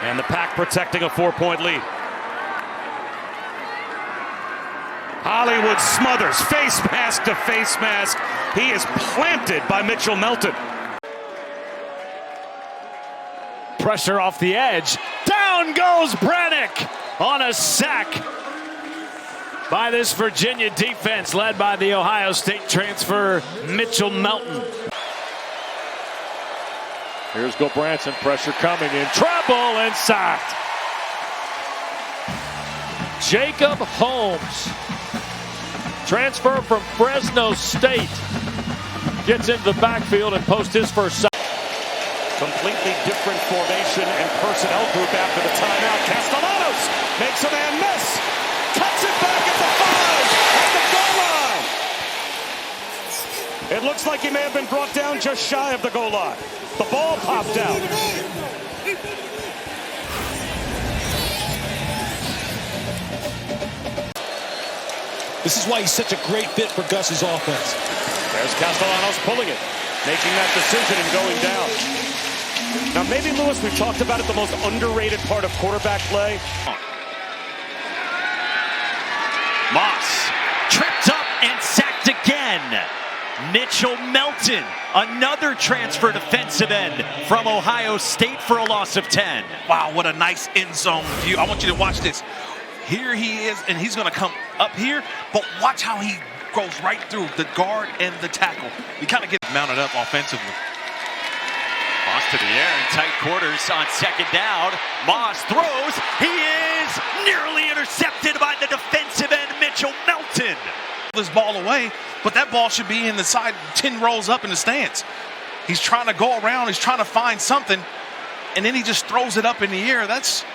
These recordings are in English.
And the Pack protecting a 4-point lead. Hollywood smothers, face mask to face mask. He is planted by Mitchell Melton. Pressure off the edge. Down goes Brannick on a sack by this Virginia defense led by the Ohio State transfer Mitchell Melton. Here's Gobranson, pressure coming in, treble and sacked. Jacob Holmes, transfer from Fresno State, gets into the backfield and posts his first sack. Completely different formation and personnel group after the timeout. Castellanos makes a man miss. Cuts it back at the 5 at the goal line. It looks like he may have been brought down just shy of the goal line. The ball popped out. This is why he's such a great fit for Gus's offense. There's Castellanos pulling it, making that decision and going down. Now maybe, Lewis, we've talked about it, the most underrated part of quarterback play. Moss tripped up and sacked again. Mitchell Melton, another transfer defensive end from Ohio State for a loss of 10. Wow, what a nice end zone view. I want you to watch this. Here he is, and he's going to come up here, but watch how he goes right through the guard and the tackle. You kind of get mounted up offensively. Moss to the air in tight quarters on second down. Moss throws. He is nearly intercepted by the defensive end, Mitchell Melton. This ball away, but that ball should be in the side 10 rows up in the stands. He's trying to go around, he's trying to find something, and then he just throws it up in the air. Those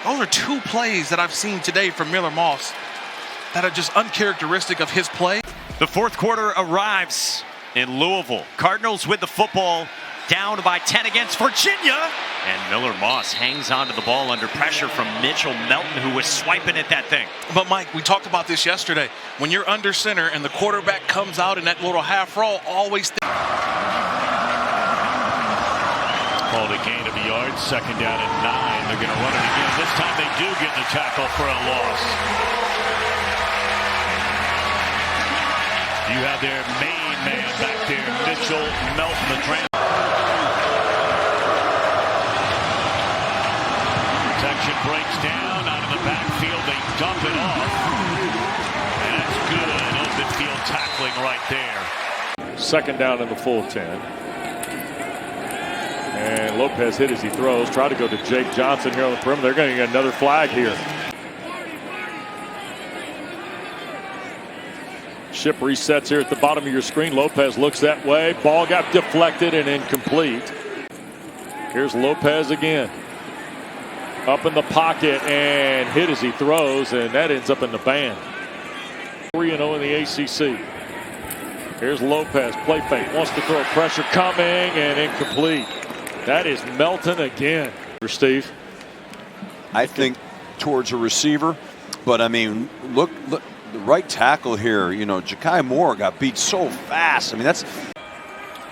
are two plays that I've seen today from Miller Moss that are just uncharacteristic of his play. The fourth quarter arrives in Louisville. Cardinals with the football, down by 10 against Virginia. And Miller Moss hangs onto the ball under pressure from Mitchell Melton, who was swiping at that thing. But Mike, we talked about this yesterday. When you're under center and the quarterback comes out in that little half roll, always think. Called a gain of a yard, second down and 9. They're going to run it again. This time they do get the tackle for a loss. You have their main man back there, Mitchell Melton, the transfer. Protection breaks down out of the backfield. They dump it off. And that's good. Open field tackling right there. Second down in the full 10. And Lopez hit as he throws. Try to go to Jake Johnson here on the perimeter. They're going to get another flag here. Ship resets here at the bottom of your screen. Lopez looks that way. Ball got deflected and incomplete. Here's Lopez again. Up in the pocket and hit as he throws, and that ends up in the band. 3-0 in the ACC. Here's Lopez. Play fake. Wants to throw. Pressure coming and incomplete. That is Melton again. Steve? I think towards a receiver, but I mean, look, the right tackle here, you know, Ja'Kai Moore got beat so fast. I mean,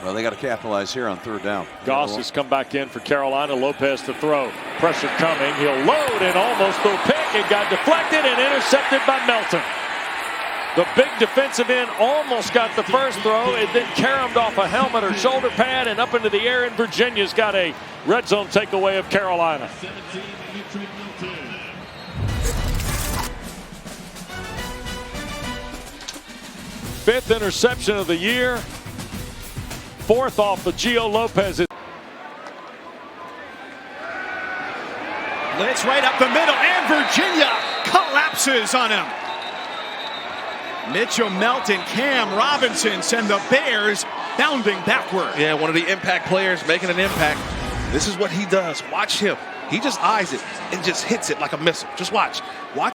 well, they got to capitalize here on third down. Goss has come back in for Carolina. Lopez to throw. Pressure coming. He'll load and almost throw pick. It got deflected and intercepted by Melton. The big defensive end almost got the first throw. It then caromed off a helmet or shoulder pad and up into the air, and Virginia's got a red zone takeaway of Carolina. Fifth interception of the year. Fourth off of Gio Lopez. Blitz right up the middle, and Virginia collapses on him. Mitchell Melton, Cam Robinson send the Bears bounding backward. Yeah, one of the impact players making an impact. This is what he does. Watch him. He just eyes it and just hits it like a missile. Just watch. Watch.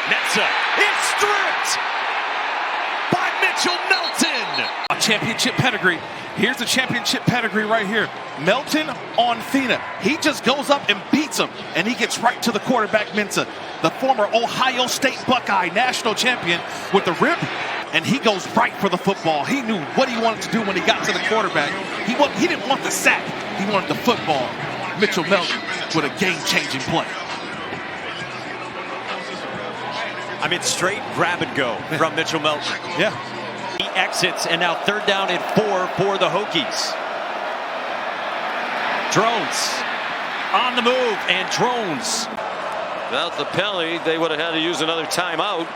Netza is stripped by Mitchell Melton. A championship pedigree. Here's the championship pedigree right here. Melton on Fina. He just goes up and beats him, and he gets right to the quarterback, Mensah, the former Ohio State Buckeye national champion, with the rip, and he goes right for the football. He knew what he wanted to do when he got to the quarterback. He didn't want the sack. He wanted the football. Mitchell Melton with a game-changing play. I mean, straight grab and go from Mitchell Melton. Yeah. He exits, and now 3rd down and 4 for the Hokies. Drones on the move, and Drones. Without the penalty, they would have had to use another timeout.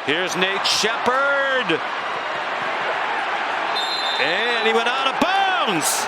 Here's Nate Shepard. And he went out of bounds.